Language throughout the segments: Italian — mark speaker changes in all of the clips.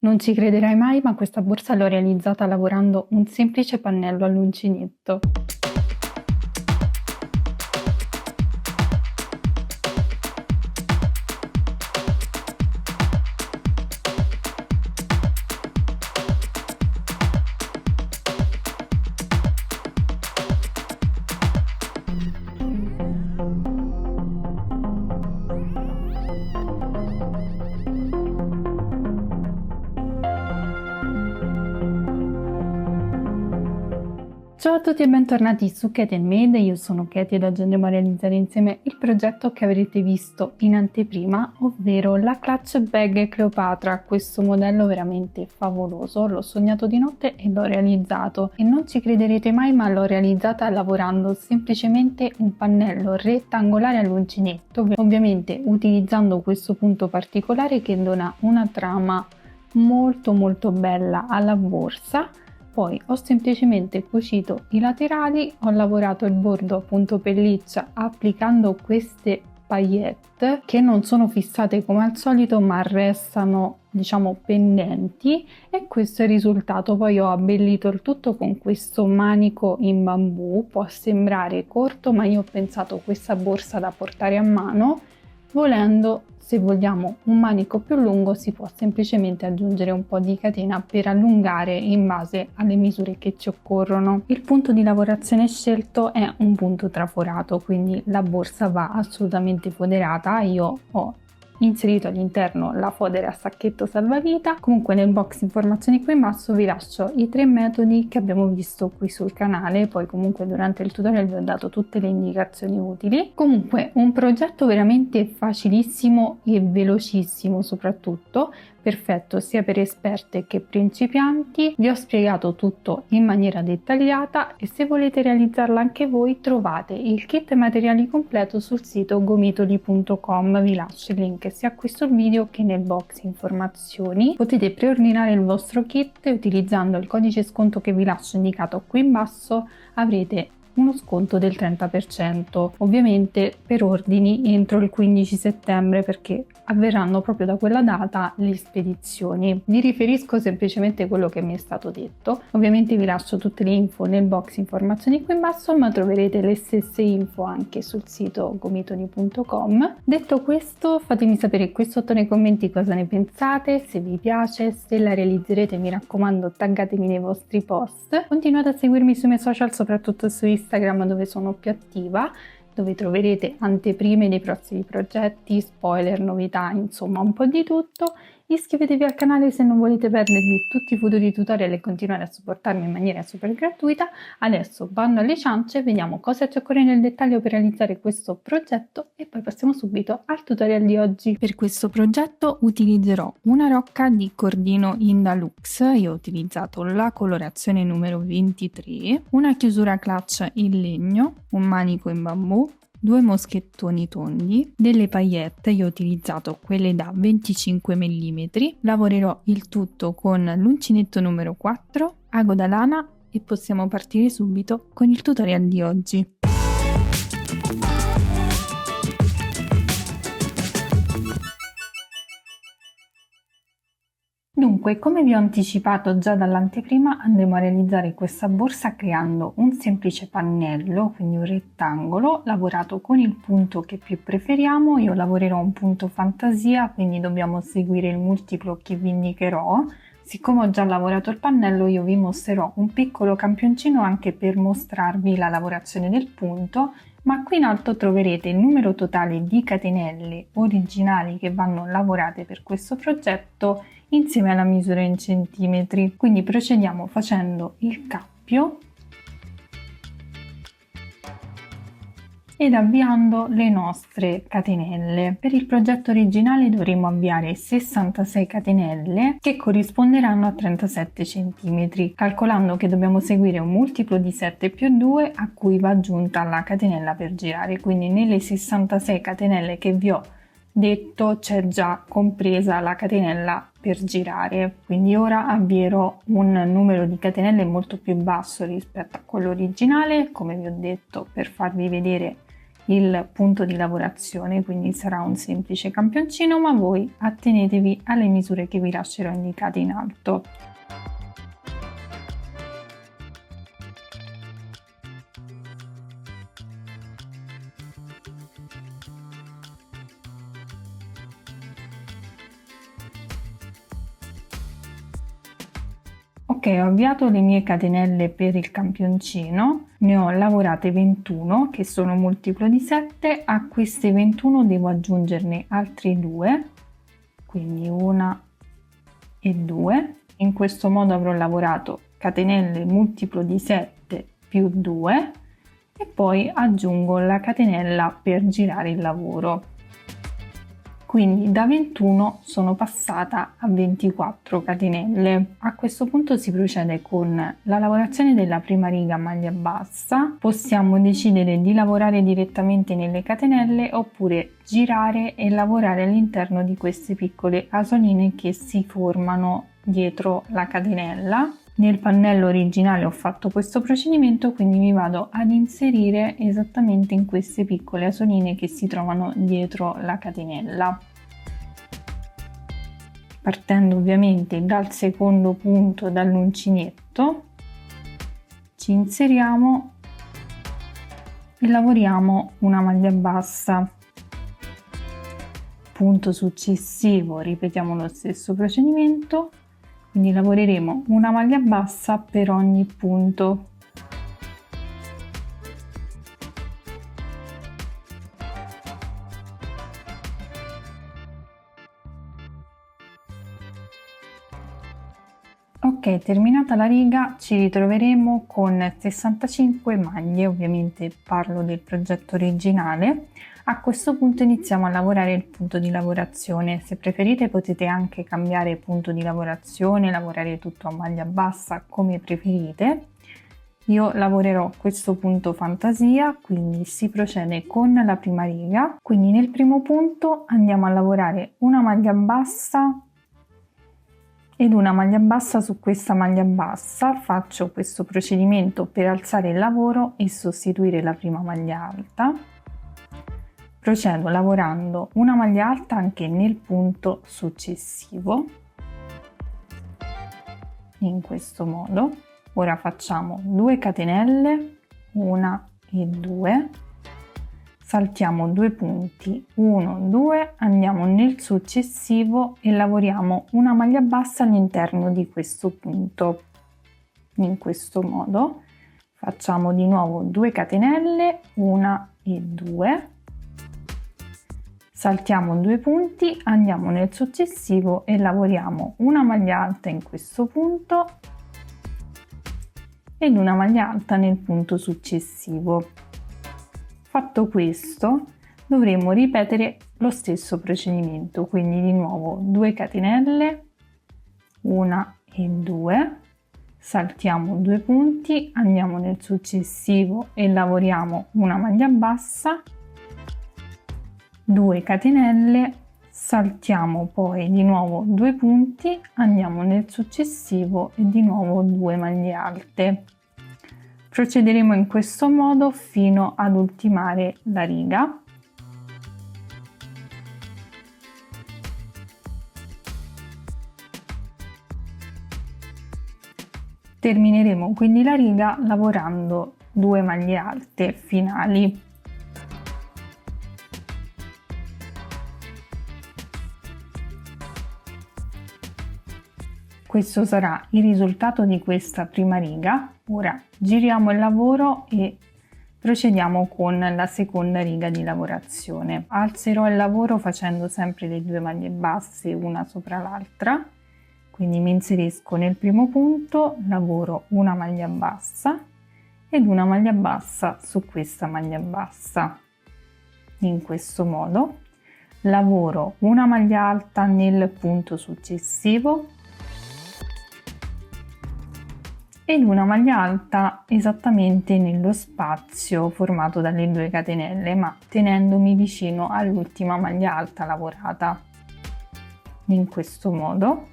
Speaker 1: Non ci crederai mai, ma questa borsa l'ho realizzata lavorando un semplice pannello all'uncinetto. Ciao a tutti e bentornati su Katie Made, io sono Katie ed oggi andremo a realizzare insieme il progetto che avrete visto in anteprima, ovvero la Clutch Bag Cleopatra. Questo modello veramente favoloso, l'ho sognato di notte e l'ho realizzato e non ci crederete mai, ma l'ho realizzata lavorando semplicemente un pannello rettangolare all'uncinetto, ovviamente utilizzando questo punto particolare che dona una trama molto bella alla borsa. Poi ho semplicemente cucito i laterali, ho lavorato il bordo appunto pelliccia applicando queste paillette che non sono fissate come al solito ma restano pendenti, e questo è il risultato. Poi ho abbellito il tutto con questo manico in bambù. Può sembrare corto, ma io ho pensato questa borsa da portare a mano. Volendo, se vogliamo un manico più lungo, si può semplicemente aggiungere un po' di catena per allungare in base alle misure che ci occorrono. Il punto di lavorazione scelto è un punto traforato, quindi la borsa va assolutamente foderata. Io ho inserito all'interno la fodera a sacchetto salvavita. Comunque nel box informazioni qui in basso vi lascio i 3 metodi che abbiamo visto qui sul canale, poi comunque durante il tutorial vi ho dato tutte le indicazioni utili. Comunque un progetto veramente facilissimo e velocissimo, soprattutto perfetto sia per esperte che principianti. Vi ho spiegato tutto in maniera dettagliata e se volete realizzarla anche voi trovate il kit materiali completo sul sito gomitoli.com. vi lascio il link sia qui sul video che nel box informazioni. Potete preordinare il vostro kit utilizzando il codice sconto che vi lascio indicato qui in basso. Avrete uno sconto del 30%, ovviamente per ordini entro il 15 settembre, perché avverranno proprio da quella data le spedizioni. Vi riferisco semplicemente quello che mi è stato detto. Ovviamente vi lascio tutte le info nel box informazioni qui in basso, ma troverete le stesse info anche sul sito gomitoli.com. Detto questo, fatemi sapere qui sotto nei commenti cosa ne pensate, se vi piace, se la realizzerete mi raccomando taggatemi nei vostri post. Continuate a seguirmi sui miei social, soprattutto su Instagram dove sono più attiva, dove troverete anteprime dei prossimi progetti, spoiler, novità, insomma un po' di tutto. Iscrivetevi al canale se non volete perdervi tutti i futuri tutorial e continuare a supportarmi in maniera super gratuita. Adesso bando alle ciance, vediamo cosa ci occorre nel dettaglio per realizzare questo progetto e poi passiamo subito al tutorial di oggi. Per questo progetto utilizzerò una rocca di cordino Indalux, io ho utilizzato la colorazione numero 23, una chiusura clutch in legno, un manico in bambù, 2 moschettoni tondi, delle paillette, io ho utilizzato quelle da 25 mm, lavorerò il tutto con l'uncinetto numero 4, ago da lana e possiamo partire subito con il tutorial di oggi. Dunque, come vi ho anticipato già dall'anteprima, andremo a realizzare questa borsa creando un semplice pannello, quindi un rettangolo, lavorato con il punto che più preferiamo. Io lavorerò un punto fantasia, quindi dobbiamo seguire il multiplo che vi indicherò. Siccome ho già lavorato il pannello, io vi mostrerò un piccolo campioncino anche per mostrarvi la lavorazione del punto, ma qui in alto troverete il numero totale di catenelle originali che vanno lavorate per questo progetto insieme alla misura in centimetri. Quindi procediamo facendo il cappio ed avviando le nostre catenelle. Per il progetto originale dovremo avviare 66 catenelle che corrisponderanno a 37 cm, calcolando che dobbiamo seguire un multiplo di 7 più 2 a cui va aggiunta la catenella per girare. Quindi nelle 66 catenelle che vi ho detto c'è già compresa la catenella per girare, quindi ora avvierò un numero di catenelle molto più basso rispetto a quello originale, come vi ho detto, per farvi vedere il punto di lavorazione, quindi sarà un semplice campioncino, ma voi attenetevi alle misure che vi lascerò indicate in alto. Ok, ho avviato le mie catenelle per il campioncino, ne ho lavorate 21 che sono multiplo di 7, a queste 21 devo aggiungerne altri 2, quindi una e 2. In questo modo avrò lavorato catenelle multiplo di 7 più 2 e poi aggiungo la catenella per girare il lavoro. Quindi da 21 sono passata a 24 catenelle. A questo punto si procede con la lavorazione della prima riga maglia bassa. Possiamo decidere di lavorare direttamente nelle catenelle oppure girare e lavorare all'interno di queste piccole casoline che si formano dietro la catenella. Nel pannello originale ho fatto questo procedimento, quindi mi vado ad inserire esattamente in queste piccole asoline che si trovano dietro la catenella. Partendo ovviamente dal secondo punto, dall'uncinetto, ci inseriamo e lavoriamo una maglia bassa. Punto successivo, ripetiamo lo stesso procedimento. Quindi lavoreremo una maglia bassa per ogni punto. Ok, terminata la riga ci ritroveremo con 65 maglie, ovviamente parlo del progetto originale. A questo punto iniziamo a lavorare il punto di lavorazione. Se preferite potete anche cambiare punto di lavorazione, lavorare tutto a maglia bassa, come preferite. Io lavorerò questo punto fantasia, quindi si procede con la prima riga. Quindi nel primo punto andiamo a lavorare una maglia bassa ed una maglia bassa su questa maglia bassa. Faccio questo procedimento per alzare il lavoro e sostituire la prima maglia alta. Procedo lavorando una maglia alta anche nel punto successivo, in questo modo. Ora facciamo 2 catenelle, 1 e 2, saltiamo 2 punti, 1, 2, andiamo nel successivo e lavoriamo una maglia bassa all'interno di questo punto, in questo modo. Facciamo di nuovo 2 catenelle, 1 e 2, saltiamo 2 punti, andiamo nel successivo e lavoriamo una maglia alta in questo punto ed una maglia alta nel punto successivo. Fatto questo, dovremo ripetere lo stesso procedimento, quindi di nuovo 2 catenelle, 1 e 2, saltiamo 2 punti, andiamo nel successivo e lavoriamo una maglia bassa, 2 catenelle, saltiamo poi di nuovo 2 punti, andiamo nel successivo e di nuovo 2 maglie alte. Procederemo in questo modo fino ad ultimare la riga. Termineremo quindi la riga lavorando 2 maglie alte finali. Questo sarà il risultato di questa prima riga. Ora giriamo il lavoro e procediamo con la seconda riga di lavorazione. Alzerò il lavoro facendo sempre le 2 maglie basse una sopra l'altra. Quindi mi inserisco nel primo punto, lavoro una maglia bassa ed una maglia bassa su questa maglia bassa. In questo modo lavoro una maglia alta nel punto successivo ed una maglia alta esattamente nello spazio formato dalle 2 catenelle, ma tenendomi vicino all'ultima maglia alta lavorata. In questo modo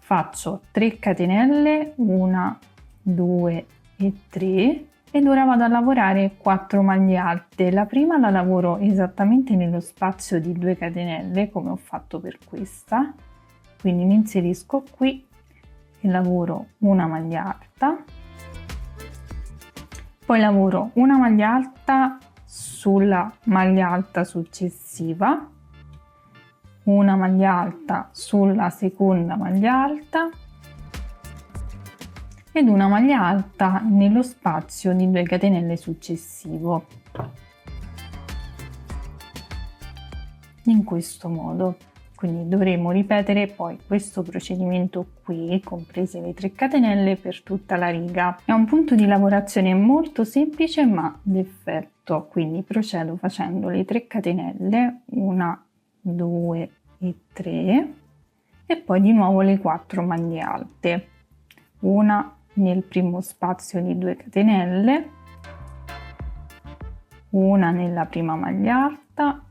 Speaker 1: faccio 3 catenelle, 1, 2 e 3, Ed ora vado a lavorare 4 maglie alte. La prima la lavoro esattamente nello spazio di 2 catenelle come ho fatto per questa, quindi mi inserisco qui e lavoro una maglia alta, poi lavoro una maglia alta sulla maglia alta successiva, una maglia alta sulla seconda maglia alta ed una maglia alta nello spazio di 2 catenelle successivo, in questo modo. Quindi dovremo ripetere poi questo procedimento qui, comprese le 3 catenelle, per tutta la riga. È un punto di lavorazione molto semplice ma d'effetto, quindi procedo facendo le 3 catenelle, 1, 2 e 3, e poi di nuovo le 4 maglie alte, una nel primo spazio di 2 catenelle, una nella prima maglia alta,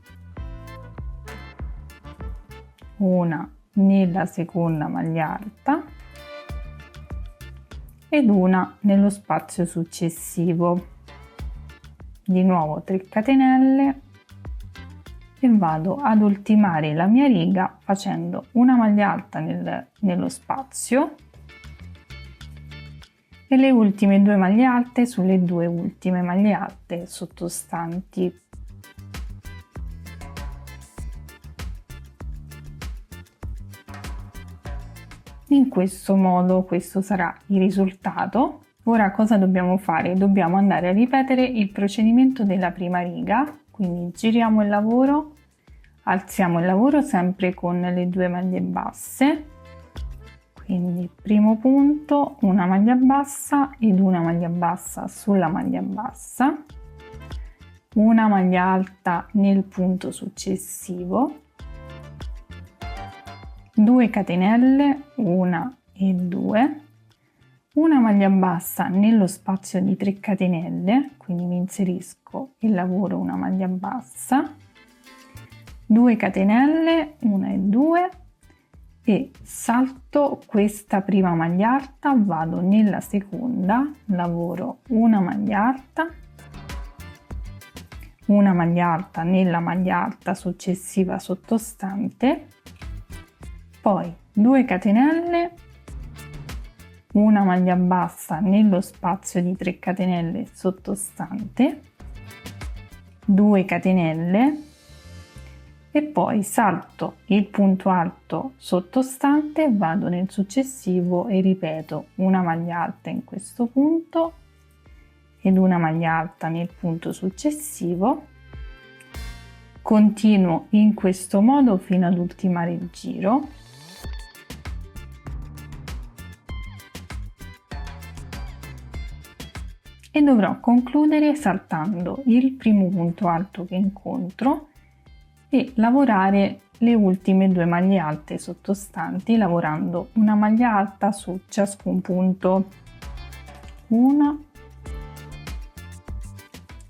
Speaker 1: una nella seconda maglia alta ed una nello spazio successivo. Di nuovo 3 catenelle e vado ad ultimare la mia riga facendo una maglia alta nello spazio e le ultime 2 maglie alte sulle 2 ultime maglie alte sottostanti. In questo modo questo sarà il risultato. Ora cosa dobbiamo fare? Dobbiamo andare a ripetere il procedimento della prima riga, quindi giriamo il lavoro, alziamo il lavoro sempre con le 2 maglie basse, quindi primo punto, una maglia bassa ed una maglia bassa sulla maglia bassa, una maglia alta nel punto successivo, 2 catenelle, 1 e 2, una maglia bassa nello spazio di 3 catenelle, quindi mi inserisco e lavoro una maglia bassa, 2 catenelle, 1 e 2 e salto questa prima maglia alta, vado nella seconda, lavoro una maglia alta, una maglia alta nella maglia alta successiva sottostante, poi 2 catenelle, una maglia bassa nello spazio di 3 catenelle sottostante, 2 catenelle e poi salto il punto alto sottostante, vado nel successivo e ripeto una maglia alta in questo punto ed una maglia alta nel punto successivo. Continuo in questo modo fino ad ultimare il giro. E dovrò concludere saltando il primo punto alto che incontro e lavorare le ultime 2 maglie alte sottostanti, lavorando una maglia alta su ciascun punto, 1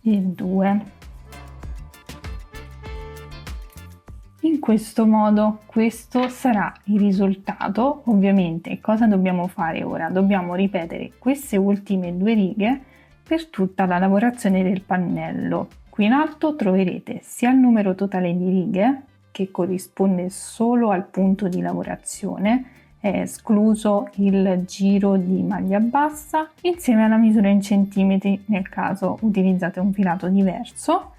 Speaker 1: e 2. In questo modo questo sarà il risultato. Ovviamente cosa dobbiamo fare ora? Dobbiamo ripetere queste ultime 2 righe per tutta la lavorazione del pannello. Qui in alto troverete sia il numero totale di righe, che corrisponde solo al punto di lavorazione, è escluso il giro di maglia bassa, insieme alla misura in centimetri nel caso utilizzate un filato diverso.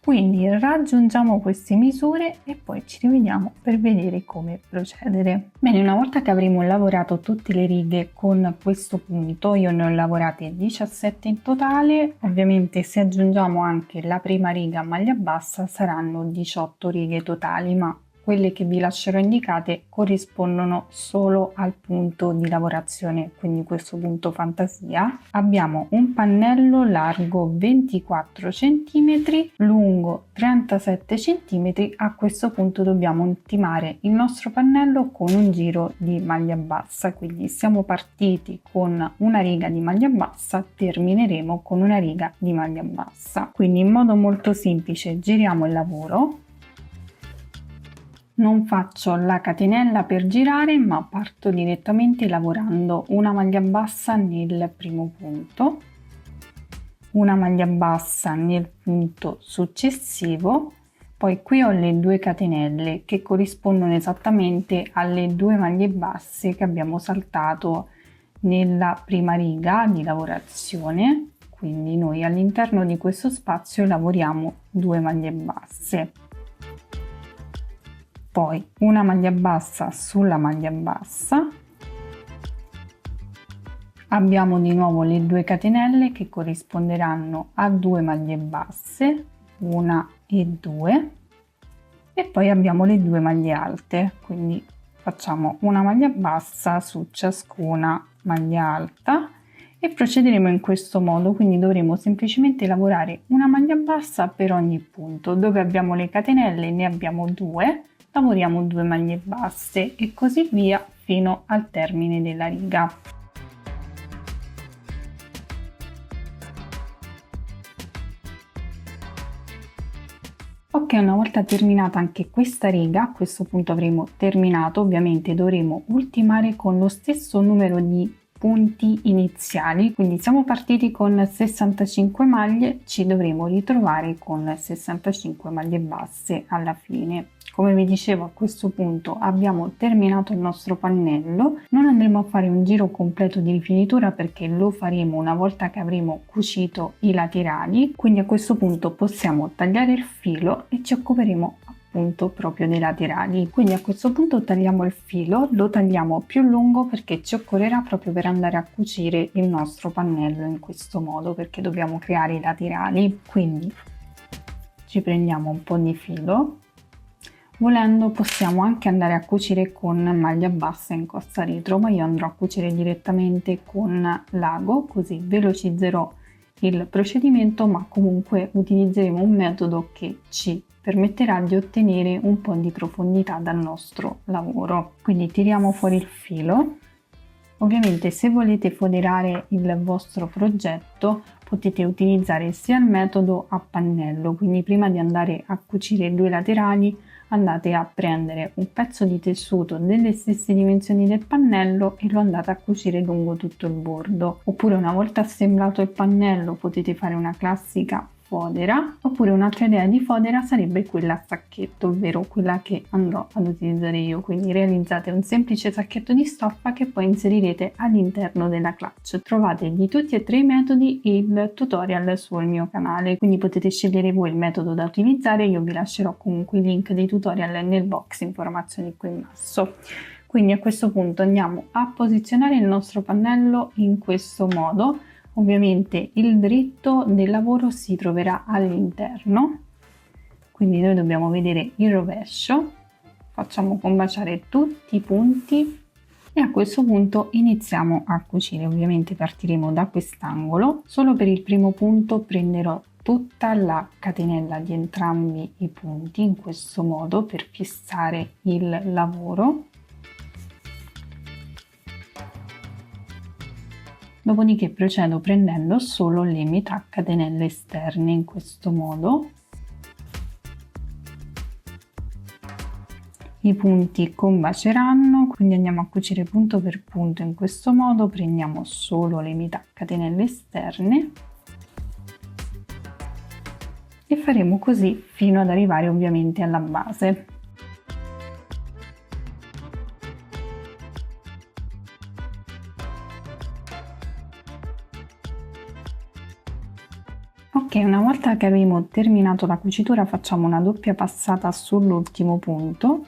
Speaker 1: Quindi raggiungiamo queste misure e poi ci rivediamo per vedere come procedere. Bene, una volta che avremo lavorato tutte le righe con questo punto, io ne ho lavorate 17 in totale, ovviamente se aggiungiamo anche la prima riga a maglia bassa saranno 18 righe totali, ma quelle che vi lascerò indicate corrispondono solo al punto di lavorazione, quindi questo punto fantasia. Abbiamo un pannello largo 24 cm, lungo 37 cm. A questo punto dobbiamo ultimare il nostro pannello con un giro di maglia bassa, quindi siamo partiti con una riga di maglia bassa, termineremo con una riga di maglia bassa. Quindi in modo molto semplice giriamo il lavoro. Non faccio la catenella per girare, ma parto direttamente lavorando una maglia bassa nel primo punto, una maglia bassa nel punto successivo, poi qui ho le 2 catenelle che corrispondono esattamente alle 2 maglie basse che abbiamo saltato nella prima riga di lavorazione, quindi noi all'interno di questo spazio lavoriamo 2 maglie basse, poi una maglia bassa sulla maglia bassa, abbiamo di nuovo le 2 catenelle che corrisponderanno a 2 maglie basse, una e 2, e poi abbiamo le 2 maglie alte, quindi facciamo una maglia bassa su ciascuna maglia alta e procederemo in questo modo, quindi dovremo semplicemente lavorare una maglia bassa per ogni punto. Dove abbiamo le catenelle ne abbiamo 2, lavoriamo 2 maglie basse e così via fino al termine della riga. Ok, una volta terminata anche questa riga, a questo punto avremo terminato, ovviamente dovremo ultimare con lo stesso numero di punti iniziali, quindi siamo partiti con 65 maglie, ci dovremo ritrovare con 65 maglie basse alla fine. Come vi dicevo, a questo punto abbiamo terminato il nostro pannello, non andremo a fare un giro completo di rifinitura perché lo faremo una volta che avremo cucito i laterali, quindi a questo punto possiamo tagliare il filo e ci occuperemo appunto proprio dei laterali. Quindi a questo punto tagliamo il filo, lo tagliamo più lungo perché ci occorrerà proprio per andare a cucire il nostro pannello in questo modo, perché dobbiamo creare i laterali. Quindi ci prendiamo un po' di filo. Volendo possiamo anche andare a cucire con maglia bassa in costa retro, ma io andrò a cucire direttamente con l'ago, così velocizzerò il procedimento, ma comunque utilizzeremo un metodo che ci permetterà di ottenere un po' di profondità dal nostro lavoro. Quindi tiriamo fuori il filo. Ovviamente se volete foderare il vostro progetto potete utilizzare sia il metodo a pannello, quindi prima di andare a cucire i 2 laterali andate a prendere un pezzo di tessuto delle stesse dimensioni del pannello e lo andate a cucire lungo tutto il bordo. Oppure una volta assemblato il pannello potete fare una classica fodera, oppure un'altra idea di fodera sarebbe quella a sacchetto, ovvero quella che andrò ad utilizzare io. Quindi realizzate un semplice sacchetto di stoffa che poi inserirete all'interno della clutch. Trovate di tutti e 3 i metodi il tutorial sul mio canale, quindi potete scegliere voi il metodo da utilizzare. Io vi lascerò comunque i link dei tutorial nel box informazioni qui in basso. Quindi a questo punto andiamo a posizionare il nostro pannello in questo modo. Ovviamente il dritto del lavoro si troverà all'interno, quindi noi dobbiamo vedere il rovescio. Facciamo combaciare tutti i punti e a questo punto iniziamo a cucire. Ovviamente partiremo da quest'angolo. Solo per il primo punto prenderò tutta la catenella di entrambi i punti in questo modo per fissare il lavoro. Dopodiché procedo prendendo solo le metà catenelle esterne in questo modo. I punti combaceranno, quindi andiamo a cucire punto per punto in questo modo, prendiamo solo le metà catenelle esterne e faremo così fino ad arrivare ovviamente alla base. Ok, una volta che abbiamo terminato la cucitura facciamo una doppia passata sull'ultimo punto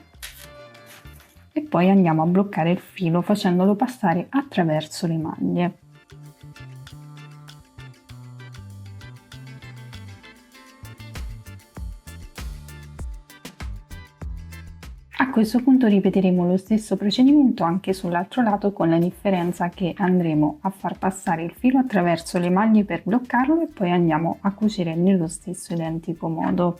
Speaker 1: e poi andiamo a bloccare il filo facendolo passare attraverso le maglie. A questo punto ripeteremo lo stesso procedimento anche sull'altro lato, con la differenza che andremo a far passare il filo attraverso le maglie per bloccarlo e poi andiamo a cucire nello stesso identico modo.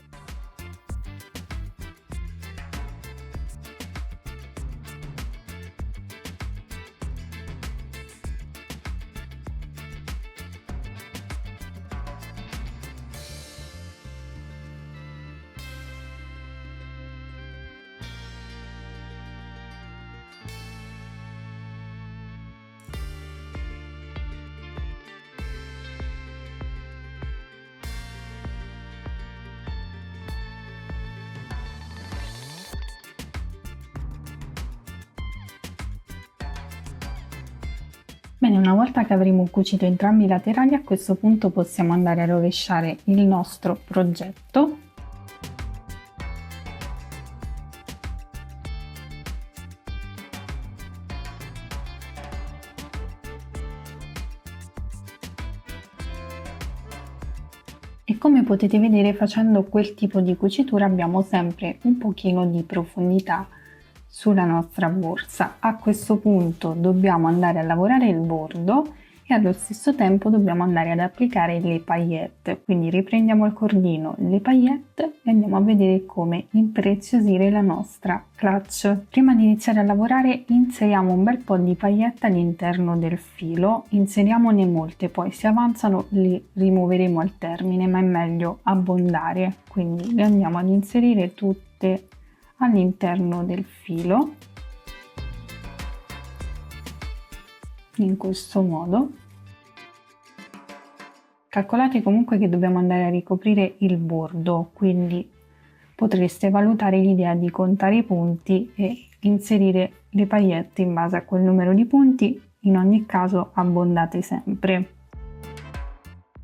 Speaker 1: Bene, una volta che avremo cucito entrambi i laterali, a questo punto possiamo andare a rovesciare il nostro progetto. E come potete vedere, facendo quel tipo di cucitura abbiamo sempre un pochino di profondità sulla nostra borsa. A questo punto dobbiamo andare a lavorare il bordo e allo stesso tempo dobbiamo andare ad applicare le paillette. Quindi riprendiamo il cordino, le paillette e andiamo a vedere come impreziosire la nostra clutch. Prima di iniziare a lavorare inseriamo un bel po' di paillette all'interno del filo, inseriamone molte, poi se avanzano le rimuoveremo al termine, ma è meglio abbondare, quindi le andiamo ad inserire tutte all'interno del filo in questo modo. Calcolate comunque che dobbiamo andare a ricoprire il bordo, quindi potreste valutare l'idea di contare i punti e inserire le paillette in base a quel numero di punti. In ogni caso abbondate sempre.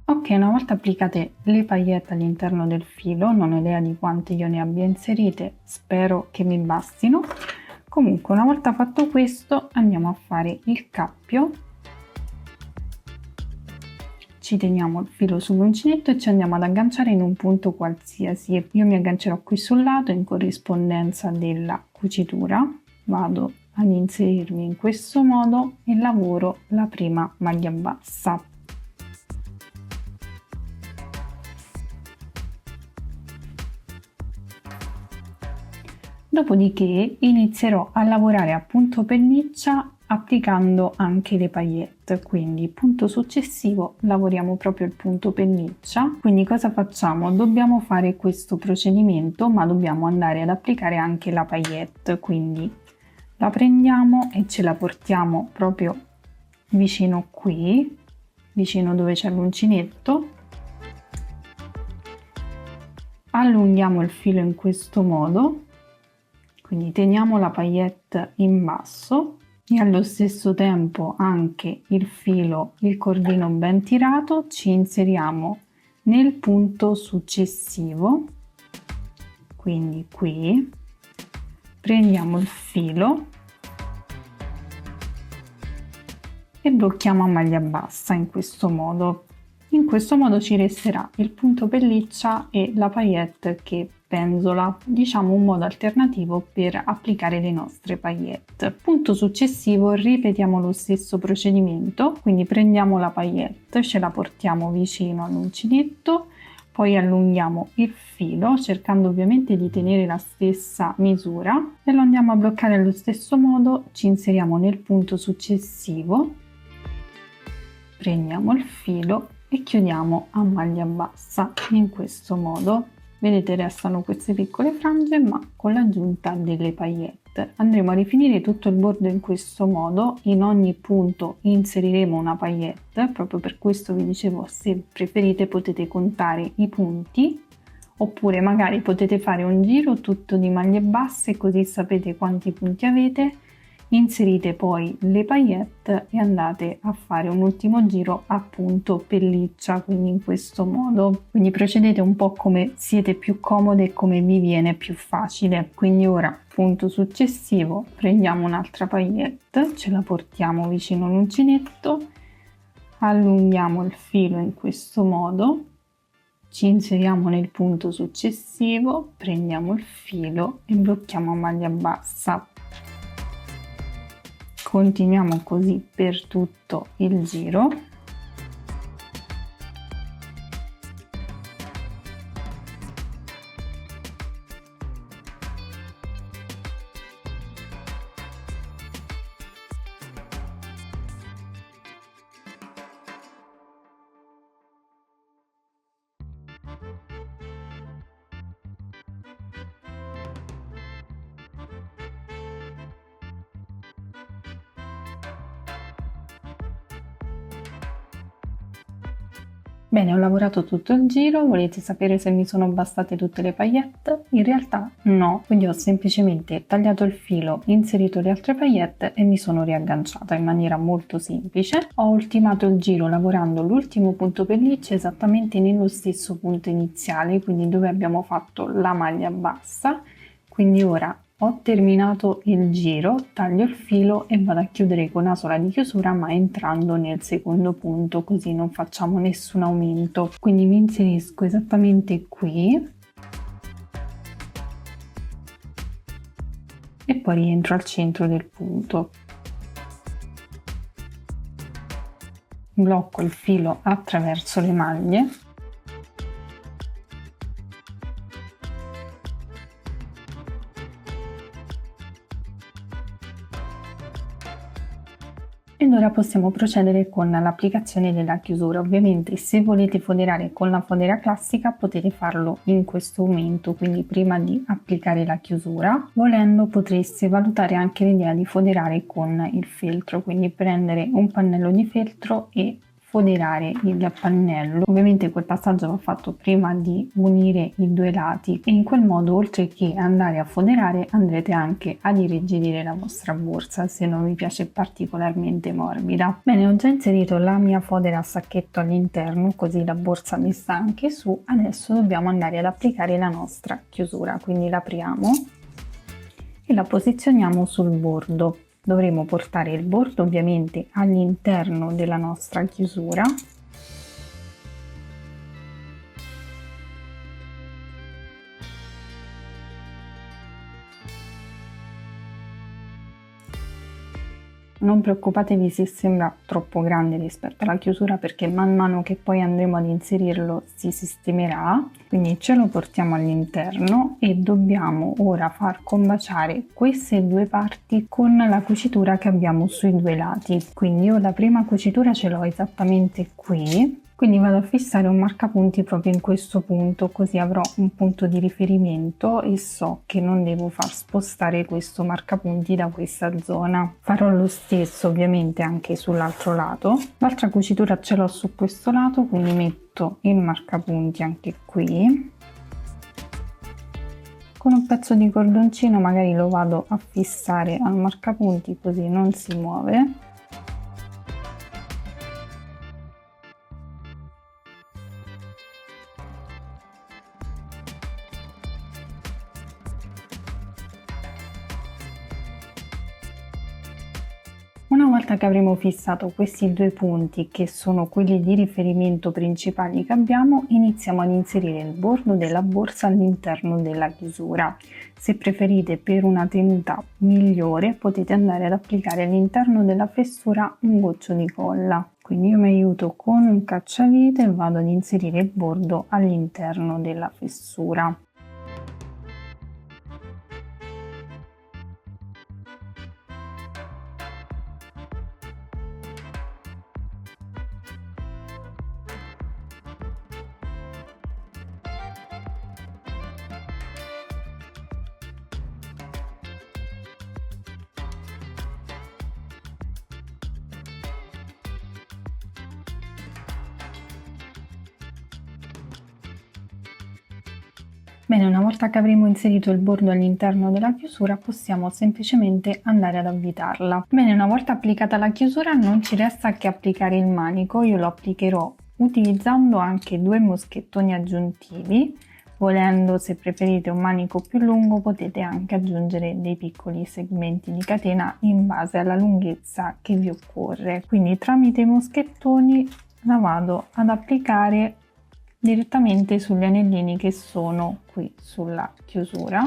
Speaker 1: Ok, una volta applicate le paillette all'interno del filo, non ho idea di quante io ne abbia inserite, spero che mi bastino. Comunque, una volta fatto questo, andiamo a fare il cappio. Ci teniamo il filo sull'uncinetto e ci andiamo ad agganciare in un punto qualsiasi. Io mi aggancerò qui sul lato in corrispondenza della cucitura. Vado ad inserirmi in questo modo e lavoro la prima maglia bassa. Dopodiché inizierò a lavorare a punto pelliccia applicando anche le paillette, quindi punto successivo lavoriamo proprio il punto pelliccia. Quindi cosa facciamo? Dobbiamo fare questo procedimento, ma dobbiamo andare ad applicare anche la paillette, quindi la prendiamo e ce la portiamo proprio vicino qui, vicino dove c'è l'uncinetto. Allunghiamo il filo in questo modo. Quindi teniamo la paillette in basso e allo stesso tempo anche il filo, il cordino ben tirato, ci inseriamo nel punto successivo, quindi qui, prendiamo il filo e blocchiamo a maglia bassa in questo modo. In questo modo ci resterà il punto pelliccia e la paillette che penzola, diciamo un modo alternativo per applicare le nostre paillette. Punto successivo, ripetiamo lo stesso procedimento, quindi prendiamo la paillette, ce la portiamo vicino all'uncinetto, poi allunghiamo il filo cercando ovviamente di tenere la stessa misura e lo andiamo a bloccare allo stesso modo, ci inseriamo nel punto successivo, prendiamo il filo e chiudiamo a maglia bassa in questo modo. Vedete, restano queste piccole frange ma con l'aggiunta delle paillette. Andremo a rifinire tutto il bordo in questo modo, in ogni punto inseriremo una paillette, proprio per questo vi dicevo, se preferite potete contare i punti oppure magari potete fare un giro tutto di maglie basse così sapete quanti punti avete. Inserite poi le paillette e andate a fare un ultimo giro a punto pelliccia, quindi in questo modo. Quindi procedete un po' come siete più comode e come vi viene più facile. Quindi ora, punto successivo, prendiamo un'altra paillette, ce la portiamo vicino all'uncinetto, allunghiamo il filo in questo modo, ci inseriamo nel punto successivo, prendiamo il filo e blocchiamo a maglia bassa. Continuiamo così per tutto il giro. Bene, ho lavorato tutto il giro, volete sapere se mi sono bastate tutte le paillette? In realtà no, quindi ho semplicemente tagliato il filo, inserito le altre paillette e mi sono riagganciata in maniera molto semplice. Ho ultimato il giro lavorando l'ultimo punto pelliccia esattamente nello stesso punto iniziale, quindi dove abbiamo fatto la maglia bassa. Quindi ora ho terminato il giro, taglio il filo e vado a chiudere con una sola di chiusura, ma entrando nel secondo punto, così non facciamo nessun aumento. Quindi mi inserisco esattamente qui e poi rientro al centro del punto. Blocco il filo attraverso le maglie. Ed ora possiamo procedere con l'applicazione della chiusura. Ovviamente se volete foderare con la fodera classica potete farlo in questo momento, quindi prima di applicare la chiusura. Volendo potreste valutare anche l'idea di foderare con il feltro, quindi prendere un pannello di feltro e foderare il pannello. Ovviamente quel passaggio va fatto prima di unire i due lati e in quel modo, oltre che andare a foderare, andrete anche ad irrigidire la vostra borsa se non vi piace particolarmente morbida. Bene, ho già inserito la mia fodera a sacchetto all'interno, così la borsa mi sta anche su. Adesso dobbiamo andare ad applicare la nostra chiusura, quindi l'apriamo e la posizioniamo sul bordo. Dovremo portare il bordo ovviamente all'interno della nostra chiusura . Non preoccupatevi se sembra troppo grande rispetto alla chiusura, perché man mano che poi andremo ad inserirlo si sistemerà. Quindi ce lo portiamo all'interno e dobbiamo ora far combaciare queste due parti con la cucitura che abbiamo sui due lati. Quindi io la prima cucitura ce l'ho esattamente qui. Quindi vado a fissare un marcapunti proprio in questo punto, così avrò un punto di riferimento e so che non devo far spostare questo marcapunti da questa zona. Farò lo stesso ovviamente anche sull'altro lato. L'altra cucitura ce l'ho su questo lato, quindi metto il marcapunti anche qui. Con un pezzo di cordoncino magari lo vado a fissare al marcapunti, così non si muove. Una volta che avremo fissato questi due punti, che sono quelli di riferimento principali che abbiamo, iniziamo ad inserire il bordo della borsa all'interno della chiusura. Se preferite, per una tenuta migliore, potete andare ad applicare all'interno della fessura un goccio di colla. Quindi io mi aiuto con un cacciavite e vado ad inserire il bordo all'interno della fessura. Bene, una volta che avremo inserito il bordo all'interno della chiusura, possiamo semplicemente andare ad avvitarla. Bene, una volta applicata la chiusura non ci resta che applicare il manico. Io lo applicherò utilizzando anche due moschettoni aggiuntivi. Volendo, se preferite un manico più lungo, potete anche aggiungere dei piccoli segmenti di catena in base alla lunghezza che vi occorre. Quindi tramite i moschettoni la vado ad applicare direttamente sugli anellini che sono qui sulla chiusura.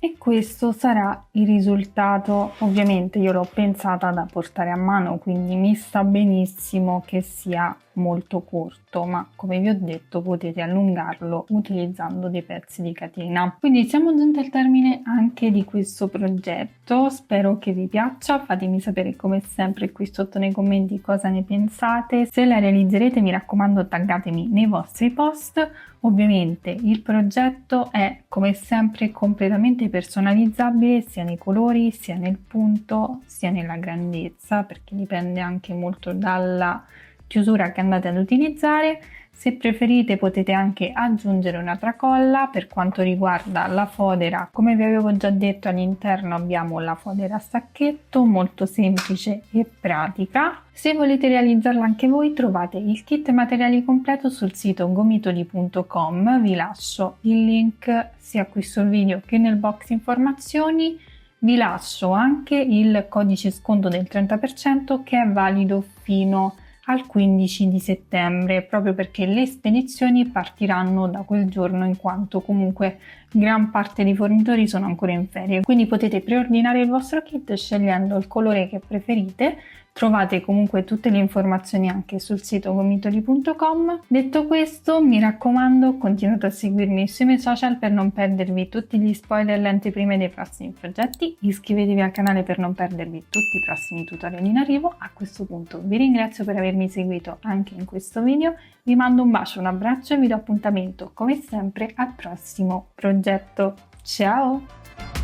Speaker 1: E questo sarà il risultato. Ovviamente io l'ho pensata da portare a mano, quindi mi sta benissimo che sia molto corto, ma come vi ho detto potete allungarlo utilizzando dei pezzi di catena. Quindi siamo giunti al termine anche di questo progetto, spero che vi piaccia, fatemi sapere come sempre qui sotto nei commenti cosa ne pensate. Se la realizzerete mi raccomando taggatemi nei vostri post. Ovviamente il progetto è come sempre completamente personalizzabile sia nei colori, sia nel punto, sia nella grandezza, perché dipende anche molto dalla chiusura che andate ad utilizzare. Se preferite potete anche aggiungere una tracolla. Per quanto riguarda la fodera, come vi avevo già detto, all'interno abbiamo la fodera a sacchetto, molto semplice e pratica. Se volete realizzarla anche voi trovate il kit materiali completo sul sito gomitoli.com, vi lascio il link sia qui sul video che nel box informazioni. Vi lascio anche il codice sconto del 30% che è valido fino al 15 di settembre, proprio perché le spedizioni partiranno da quel giorno, in quanto comunque gran parte dei fornitori sono ancora in ferie. Quindi potete preordinare il vostro kit scegliendo il colore che preferite. Trovate comunque tutte le informazioni anche sul sito gomitoli.com. Detto questo, mi raccomando, continuate a seguirmi sui miei social per non perdervi tutti gli spoiler e le anteprime dei prossimi progetti. Iscrivetevi al canale per non perdervi tutti i prossimi tutorial in arrivo. A questo punto vi ringrazio per avermi seguito anche in questo video. Vi mando un bacio, un abbraccio e vi do appuntamento come sempre al prossimo progetto. Ciao!